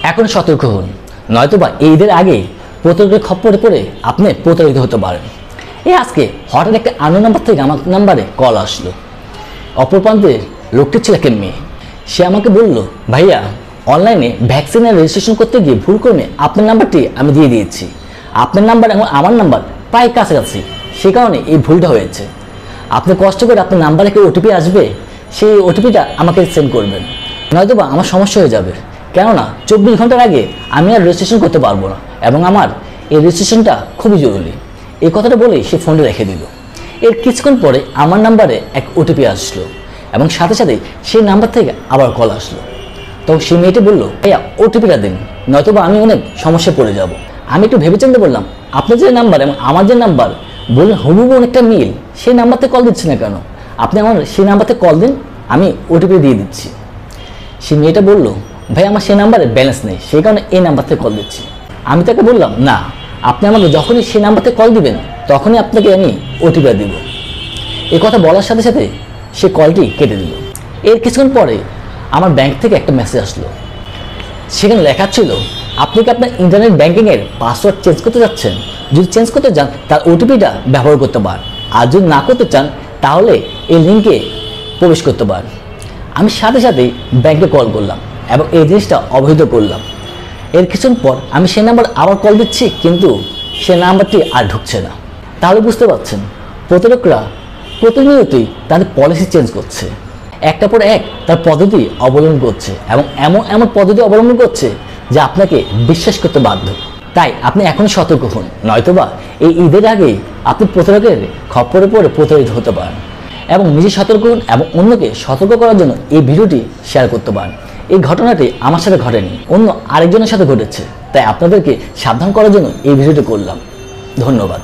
এখন সতর্ক হন, নয়তোবা এই ঈদের আগে প্রতারকের খপ্পরে পড়ে আপনি প্রতারিত হতে পারেন। আজকে হঠাৎ একটা আননোন নাম্বার থেকে আমার নাম্বারে কল আসলো। অপর প্রান্তে লোকটি ছিল একটা মেয়ে। সে আমাকে বলল, ভাইয়া অনলাইনে ভ্যাকসিনের রেজিস্ট্রেশন করতে গিয়ে ভুল করে আপনার নাম্বারটি আমি দিয়ে দিয়েছি। আপনার নাম্বার এবং আমার নাম্বার প্রায় কাছাকাছি, সে কারণে এই ভুলটা হয়েছে। আপনি কষ্ট করে আপনার নাম্বারে একটা ওটিপি আসবে, সেই ওটিপিটা আমাকে সেন্ড করবেন, নয়তোবা আমার সমস্যা হয়ে যাবে। কেননা 24 ঘন্টার আগে আমি আর রেজিস্ট্রেশন করতে পারবো না এবং আমার এই রেজিস্ট্রেশনটা খুবই জরুরি। এই কথাটা বলেই সে ফোনটা রেখে দিল। এর কিছুক্ষণ পরে আমার নাম্বারে এক ওটিপি আসলো এবং সাথে সাথে সেই নাম্বার থেকে আবার কল আসলো। তখন সেই মেয়েটি বলল, ভাইয়া ওটিপিটা দিন, নয়তোবা আমি অনেক সমস্যায় পড়ে যাব। আমি একটু ভেবেচিন্তে বললাম, আপনার যে নাম্বার এবং আমার যে নাম্বার বললেন হুবহু অনেকটা মিল, সেই নাম্বারতে কল দিচ্ছে না কেন? আপনি আমার সেই নাম্বারতে কল দিন, আমি ওটিপি দিয়ে দিচ্ছি। সেই মেয়েটা বলল, ভাই আমার সেই নাম্বারে ব্যালেন্স নেই, সেই কারণে এই নাম্বার থেকে কল দিচ্ছি। আমি তাকে বললাম, না, আপনি আমাকে যখনই সেই নাম্বারতে কল দিবেন তখনই আপনাকে আমি ওটিপি দিব। এই কথা বলার সাথে সাথে সে কলটি কেটে দিল। এর কিছুক্ষণ পরে আমার ব্যাংক থেকে একটা মেসেজ আসলো। সেখানে লেখা ছিল, আপনি কি আপনার ইন্টারনেট ব্যাংকিংয়ের পাসওয়ার্ড চেঞ্জ করতে যাচ্ছেন? যদি চেঞ্জ করতে চান তার ওটিপিটা ব্যবহার করতে পারেন, আর যদি না করতে চান তাহলে এই লিঙ্কে প্রবেশ করতে পারেন। আমি সাথে সাথেই ব্যাংকে কল করলাম এবং এই জিনিসটা অবহিত করলাম। এর কিছুক্ষণ পর আমি সেই নাম্বার আবার কল দিচ্ছি, কিন্তু সে নাম্বারটি আর ঢুকছে না। তাহলে বুঝতে পারছেন, প্রতারকরা প্রতিনিয়তই তাদের পলিসি চেঞ্জ করছে, একটা পর এক তার পদ্ধতি অবলম্বন করছে এবং এমন এমন পদ্ধতি অবলম্বন করছে যা আপনাকে বিশ্বাস করতে বাধ্য। তাই আপনি এখন সতর্ক হন, নয়তোবা এই ঈদের আগেই আপনি প্রতারকের খপ্পরে পড়ে প্রতারিত হতে পারেন। এবং নিজে সতর্ক হন এবং অন্যকে সতর্ক করার জন্য এই ভিডিওটি শেয়ার করতে পারেন। এই ঘটনাটি আমার সাথে ঘটেনি, অন্য আরেকজনের সাথে ঘটেছে, তাই আপনাদেরকে সাবধান করার জন্য এই ভিডিওটি করলাম। ধন্যবাদ।